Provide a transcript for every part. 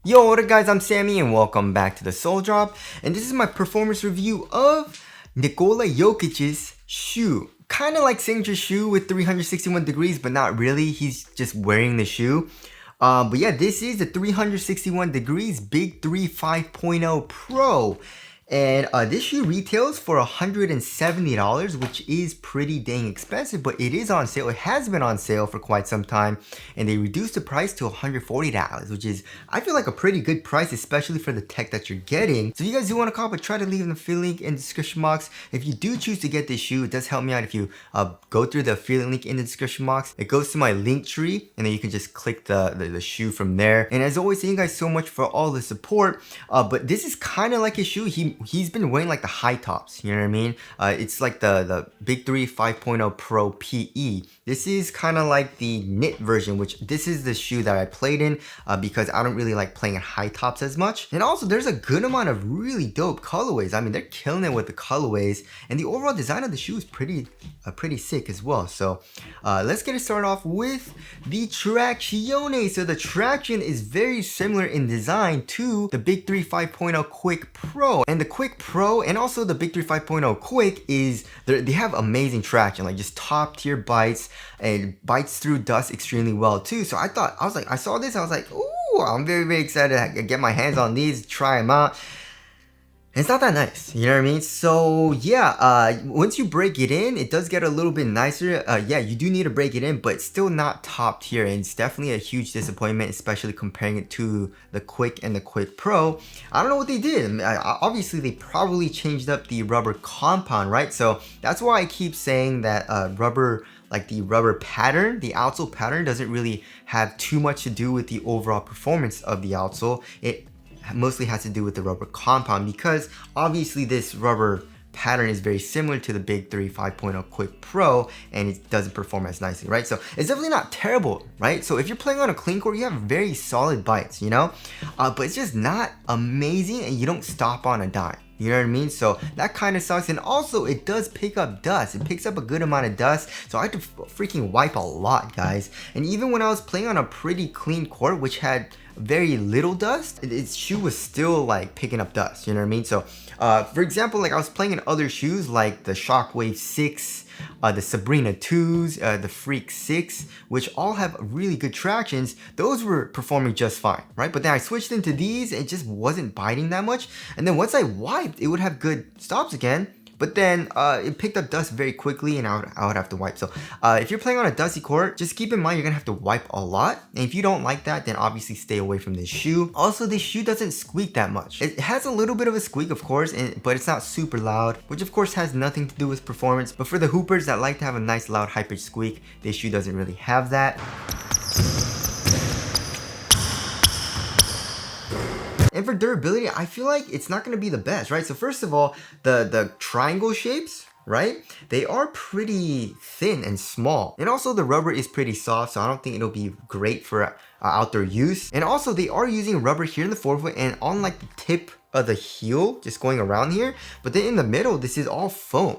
Yo, what up guys, I'm Sammy and welcome back to the Soul Drop, and this is my performance review of Nikola Jokic's shoe. Kinda like signature shoe with 361 degrees, but not really, he's just wearing the shoe. But yeah, this is the 361 degrees Big 3 5.0 Pro. And this shoe retails for $170, which is pretty dang expensive, but it is on sale. It has been on sale for quite some time, and they reduced the price to $140, which is, I feel like, a pretty good price, especially for the tech that you're getting. So if you guys do want to cop it, try to leave the affiliate link in the description box. If you do choose to get this shoe, it does help me out if you go through the affiliate link in the description box. It goes to my link tree, and then you can just click the shoe from there. And as always, thank you guys so much for all the support. But this is kind of like a shoe. He's been wearing like the high tops, you know what I mean? It's like the Big 3 5.0 Pro PE. This is kind of like the knit version, which this is the shoe that I played in because I don't really like playing in high tops as much. And also there's a good amount of really dope colorways. I mean, they're killing it with the colorways, and the overall design of the shoe is pretty sick as well. So let's get it started off with the traction. So the traction is very similar in design to the Big 3 5.0 Quick Pro, and the Quick Pro and also the Big 3 5.0 Quick is they have amazing traction, like just top tier bites, and bites through dust extremely well too. So I saw this, I was like, ooh, I'm very excited to get my hands on these, try them out. It's not that nice, you know what I mean? So yeah, once you break it in, it does get a little bit nicer. Yeah, you do need to break it in, but it's still not top tier, and it's definitely a huge disappointment, especially comparing it to the Quick and the Quick Pro. I don't know what they did. Obviously, they probably changed up the rubber compound, right? So that's why I keep saying that rubber, like the rubber pattern, the outsole pattern doesn't really have too much to do with the overall performance of the outsole. It mostly has to do with the rubber compound, because obviously this rubber pattern is very similar to the Big 3 5.0 Quick Pro, and it doesn't perform as nicely, right? So it's definitely not terrible, right? So if you're playing on a clean court, you have very solid bites, you know? But it's just not amazing, and you don't stop on a dime. You know what I mean? So that kind of sucks. And also it does pick up dust. It picks up a good amount of dust. So I had to freaking wipe a lot, guys. And even when I was playing on a pretty clean court, which had very little dust, its shoe was still like picking up dust. You know what I mean? So for example, like I was playing in other shoes like the Shockwave 6, the Sabrina 2s, the Freak 6, which all have really good tractions. Those were performing just fine, right? But then I switched into these, and it just wasn't biting that much. And then once I wiped, it would have good stops again. But then it picked up dust very quickly, and I would have to wipe. So if you're playing on a dusty court, just keep in mind you're gonna have to wipe a lot. And if you don't like that, then obviously stay away from this shoe. Also, this shoe doesn't squeak that much. It has a little bit of a squeak, of course, but it's not super loud, which of course has nothing to do with performance. But for the hoopers that like to have a nice loud high-pitched squeak, this shoe doesn't really have that. And for durability, I feel like it's not going to be the best, right? So first of all, the triangle shapes, right? They are pretty thin and small. And also the rubber is pretty soft, so I don't think it'll be great for outdoor use. And also they are using rubber here in the forefoot and on like the tip of the heel, just going around here. But then in the middle, this is all foam.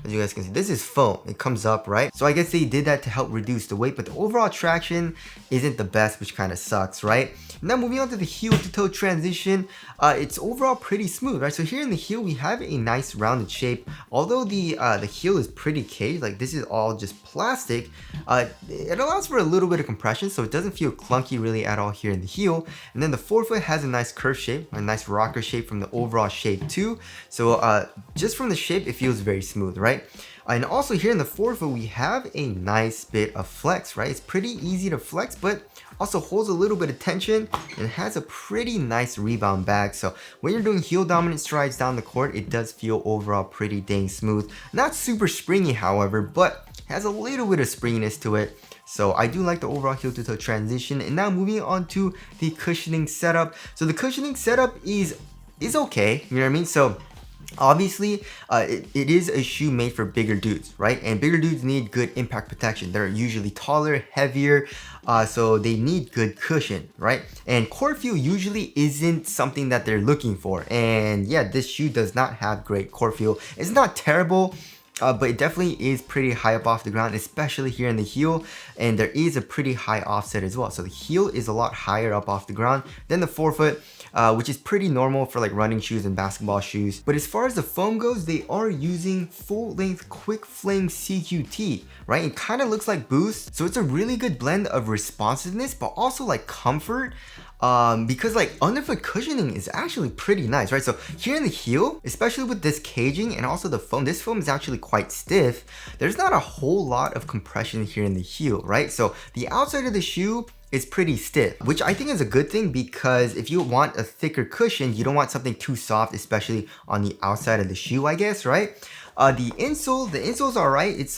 As you guys can see, this is foam. It comes up, right? So I guess they did that to help reduce the weight, but the overall traction isn't the best, which kind of sucks, right? Now moving on to the heel to toe transition, it's overall pretty smooth, right? So here in the heel, we have a nice rounded shape. Although the heel is pretty caged, like this is all just plastic, it allows for a little bit of compression, so it doesn't feel clunky really at all here in the heel. And then the forefoot has a nice curved shape, a nice rocker shape from the overall shape too. So just from the shape, it feels very smooth, right? And also here in the forefoot, we have a nice bit of flex, right? It's pretty easy to flex, but also holds a little bit of tension and has a pretty nice rebound bag. So when you're doing heel dominant strides down the court, it does feel overall pretty dang smooth. Not super springy, however, but has a little bit of springiness to it. So I do like the overall heel to toe transition. And now moving on to the cushioning setup. So the cushioning setup is okay, you know what I mean? So obviously, it is a shoe made for bigger dudes, right? And bigger dudes need good impact protection. They're usually taller, heavier, so they need good cushion, right? And court feel usually isn't something that they're looking for. And yeah, this shoe does not have great court feel. It's not terrible. but it definitely is pretty high up off the ground, especially here in the heel, and there is a pretty high offset as well. So the heel is a lot higher up off the ground than the forefoot, which is pretty normal for like running shoes and basketball shoes. But as far as the foam goes, they are using full length quick flame CQT, right? It kind of looks like Boost, so it's a really good blend of responsiveness, but also like comfort. Because like underfoot cushioning is actually pretty nice, right? So here in the heel, especially with this caging and also the foam, this foam is actually quite stiff. There's not a whole lot of compression here in the heel, right? So the outside of the shoe is pretty stiff, which I think is a good thing, because if you want a thicker cushion, you don't want something too soft, especially on the outside of the shoe, I guess, right? The insole's alright. It's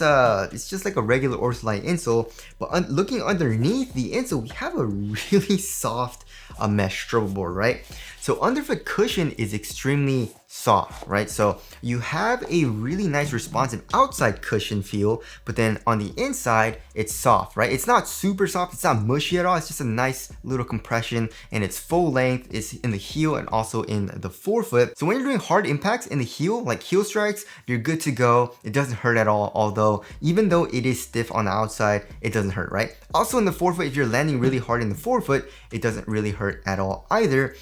just like a regular ortholite insole, but looking underneath the insole, we have a really soft mesh strobe board, right? So underfoot cushion is extremely soft, right? So you have a really nice responsive outside cushion feel, but then on the inside, it's soft, right? It's not super soft, it's not mushy at all, it's just a nice little compression, and it's full length, it's in the heel and also in the forefoot. So when you're doing hard impacts in the heel, like heel strikes, you're good to go. It doesn't hurt at all, although even though it is stiff on the outside, it doesn't hurt, right? Also in the forefoot, if you're landing really hard in the forefoot, it doesn't really hurt at all either.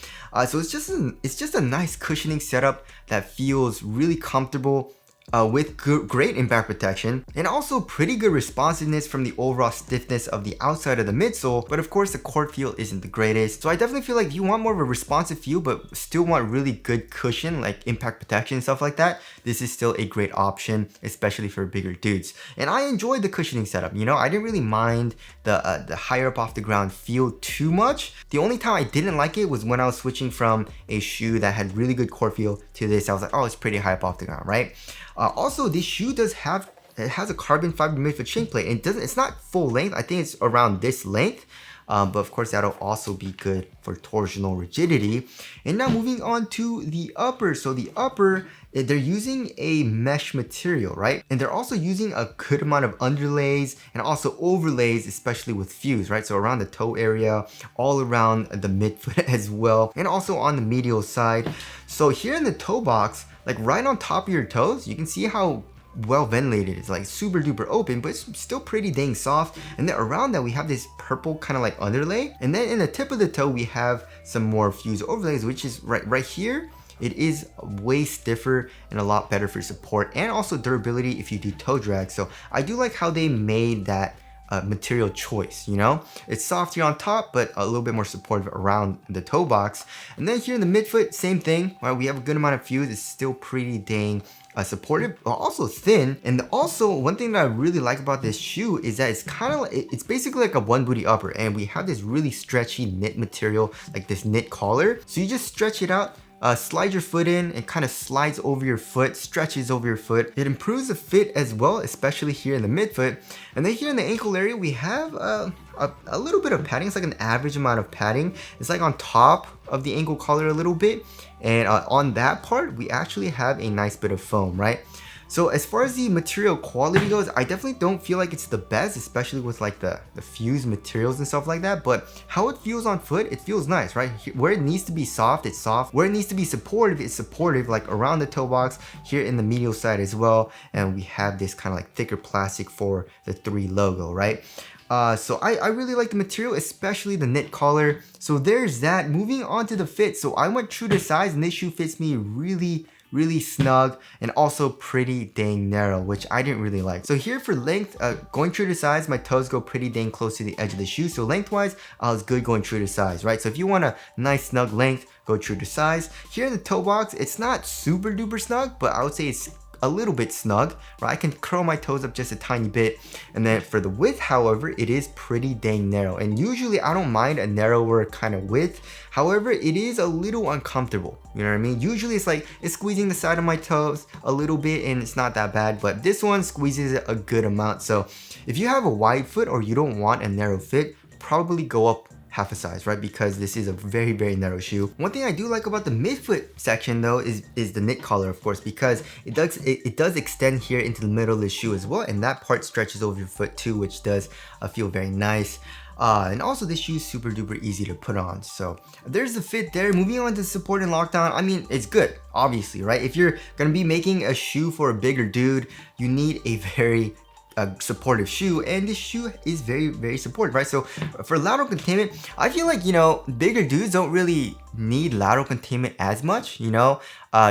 So it's just a nice cushioning setup that feels really comfortable with great impact protection, and also pretty good responsiveness from the overall stiffness of the outside of the midsole. But of course the court feel isn't the greatest, so I definitely feel like if you want more of a responsive feel but still want really good cushion like impact protection and stuff like that, this is still a great option, especially for bigger dudes. And I enjoyed the cushioning setup, you know, I didn't really mind the higher up off the ground feel too much. The only time I didn't like it was when I was switching from a shoe that had really good court feel to this. I was like, oh, it's pretty high up off the ground, right? Also, this shoe has a carbon fiber midfoot shin plate. It's not full length. I think it's around this length. But of course that'll also be good for torsional rigidity. And now moving on to the upper. So the upper, they're using a mesh material, right? And they're also using a good amount of underlays and also overlays, especially with fuse, right? So around the toe area, all around the midfoot as well, and also on the medial side. So here in the toe box, like right on top of your toes, you can see how well ventilated. It's like super duper open, but it's still pretty dang soft. And then around that we have this purple kind of like underlay, and then in the tip of the toe we have some more fuse overlays, which is right here. It is way stiffer and a lot better for support and also durability if you do toe drag. So I do like how they made that material choice, you know? It's soft here on top, but a little bit more supportive around the toe box. And then here in the midfoot, same thing, right? We have a good amount of fuse. It's still pretty dang supportive, but also thin. And also one thing that I really like about this shoe is that it's kind of like, it's basically like a one booty upper, and we have this really stretchy knit material, like this knit collar. So you just stretch it out, slide your foot in, it kind of slides over your foot, stretches over your foot. It improves the fit as well, especially here in the midfoot. And then here in the ankle area, we have a little bit of padding. It's like an average amount of padding. It's like on top of the ankle collar a little bit. And on that part, we actually have a nice bit of foam, right? So as far as the material quality goes, I definitely don't feel like it's the best, especially with like the fused materials and stuff like that. But how it feels on foot, it feels nice, right? Where it needs to be soft, it's soft. Where it needs to be supportive, it's supportive, like around the toe box, here in the medial side as well. And we have this kind of like thicker plastic for the 3 logo, right? So I really like the material, especially the knit collar. So there's that. Moving on to the fit. So I went true to size, and this shoe fits me really snug and also pretty dang narrow, which I didn't really like. So here for length, going true to size, my toes go pretty dang close to the edge of the shoe. So lengthwise, I was good going true to size, right? So if you want a nice snug length, go true to size. Here in the toe box, it's not super duper snug, but I would say it's a little bit snug, right? I can curl my toes up just a tiny bit. And then for the width, however, it is pretty dang narrow. And usually I don't mind a narrower kind of width. However, it is a little uncomfortable. You know what I mean? Usually it's like, it's squeezing the side of my toes a little bit and it's not that bad, but this one squeezes it a good amount. So if you have a wide foot or you don't want a narrow fit, probably go up half a size, right? Because this is a very narrow shoe. One thing I do like about the midfoot section though is the knit collar, of course, because it does extend here into the middle of the shoe as well, and that part stretches over your foot too, which does feel very nice. And also this shoe is super duper easy to put on. So there's the fit there. Moving on to support and lockdown, I mean, it's good, obviously, right? If you're gonna be making a shoe for a bigger dude, you need a very supportive shoe, and this shoe is very supportive, right? So for lateral containment, I feel like, you know, bigger dudes don't really need lateral containment as much, you know.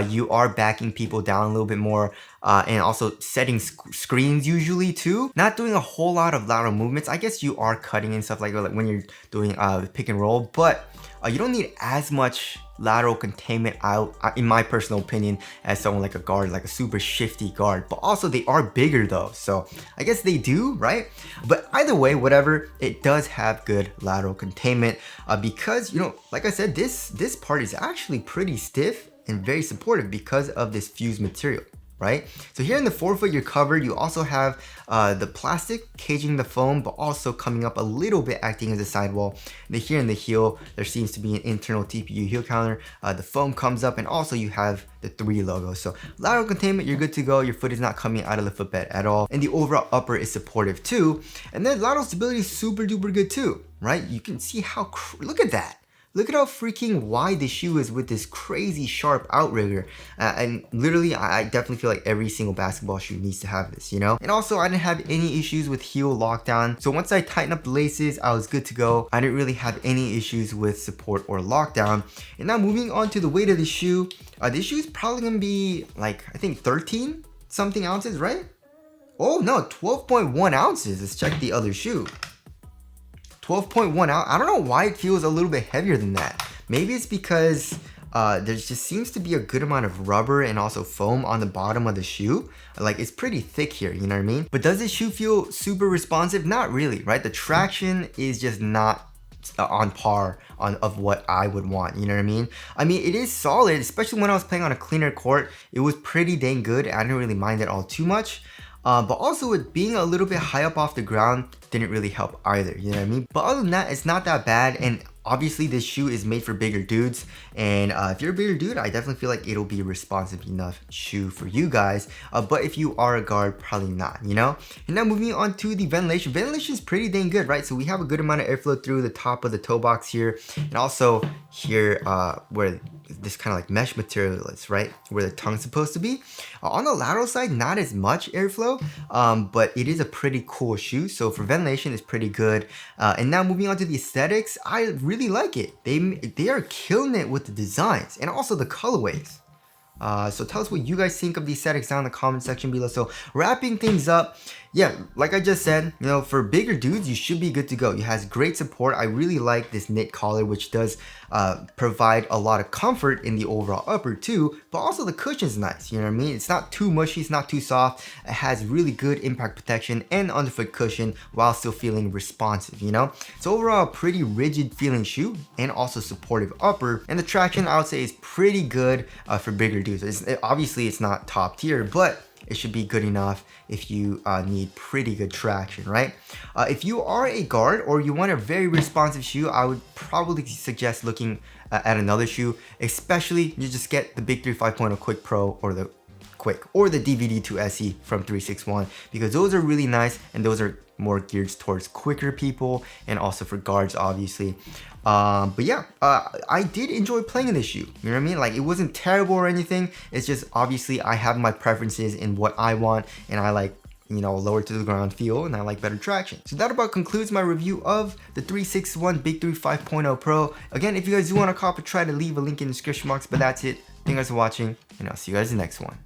You are backing people down a little bit more, and also setting screens usually too, not doing a whole lot of lateral movements. I guess you are cutting and stuff like when you're doing pick and roll, but you don't need as much lateral containment out, in my personal opinion, as someone like a guard, like a super shifty guard. But also they are bigger though, so I guess they do, right? But either way, whatever, it does have good lateral containment, because, you know, like I said, this part is actually pretty stiff and very supportive because of this fused material, right? So here in the forefoot, you're covered. You also have the plastic caging the foam, but also coming up a little bit, acting as a sidewall. And then here in the heel, there seems to be an internal TPU heel counter. The foam comes up, and also you have the 3 logo. So lateral containment, you're good to go. Your foot is not coming out of the footbed at all. And the overall upper is supportive too. And then lateral stability is super duper good too, right? You can see how, look at that. Look at how freaking wide the shoe is with this crazy sharp outrigger. And literally, I definitely feel like every single basketball shoe needs to have this, you know? And also, I didn't have any issues with heel lockdown. So once I tightened up the laces, I was good to go. I didn't really have any issues with support or lockdown. And now moving on to the weight of the shoe. This shoe is probably gonna be like, I think 13 something ounces, right? Oh no, 12.1 ounces. Let's check the other shoe. 12.1 ounce. I don't know why it feels a little bit heavier than that. Maybe it's because there just seems to be a good amount of rubber and also foam on the bottom of the shoe. Like, it's pretty thick here, you know what I mean? But does this shoe feel super responsive? Not really, right? The traction is just not on par of what I would want, you know what I mean? I mean, it is solid, especially when I was playing on a cleaner court. It was pretty dang good. I didn't really mind it all too much. But also with being a little bit high up off the ground didn't really help either, you know what I mean? But other than that, it's not that bad, and obviously this shoe is made for bigger dudes, and if you're a bigger dude, I definitely feel like it'll be a responsive enough shoe for you guys, but if you are a guard, probably not, you know? And now moving on to the ventilation. Ventilation is pretty dang good, right? So we have a good amount of airflow through the top of the toe box here, and also here where this kind of like mesh material is, right? Where the tongue's supposed to be. On the lateral side, not as much airflow, but it is a pretty cool shoe. So for ventilation, it's pretty good. And now moving on to the aesthetics, I really like it. They are killing it with the designs and also the colorways. So tell us what you guys think of the aesthetics down in the comment section below. So wrapping things up, yeah, like I just said, you know, for bigger dudes, you should be good to go. It has great support. I really like this knit collar, which does provide a lot of comfort in the overall upper too, but also the cushion's nice, you know what I mean? It's not too mushy, it's not too soft. It has really good impact protection and underfoot cushion while still feeling responsive, you know? So overall, a pretty rigid feeling shoe and also supportive upper. And the traction, I would say, is pretty good for bigger dudes. Obviously, it's not top tier, but it should be good enough if you need pretty good traction, right? If you are a guard or you want a very responsive shoe, I would probably suggest looking at another shoe, especially you just get the Big 3 5.0 Quick Pro or the DVD2 SE from 361, because those are really nice and those are more geared towards quicker people and also for guards, obviously. But yeah, I did enjoy playing in this shoe, you know what I mean? Like, it wasn't terrible or anything. It's just obviously I have my preferences in what I want, and I like, you know, lower to the ground feel, and I like better traction. So that about concludes my review of the 361 Big 3 5.0 Pro. Again, if you guys do want to cop it, try to leave a link in the description box, but that's it. Thank you guys for watching, and I'll see you guys in the next one.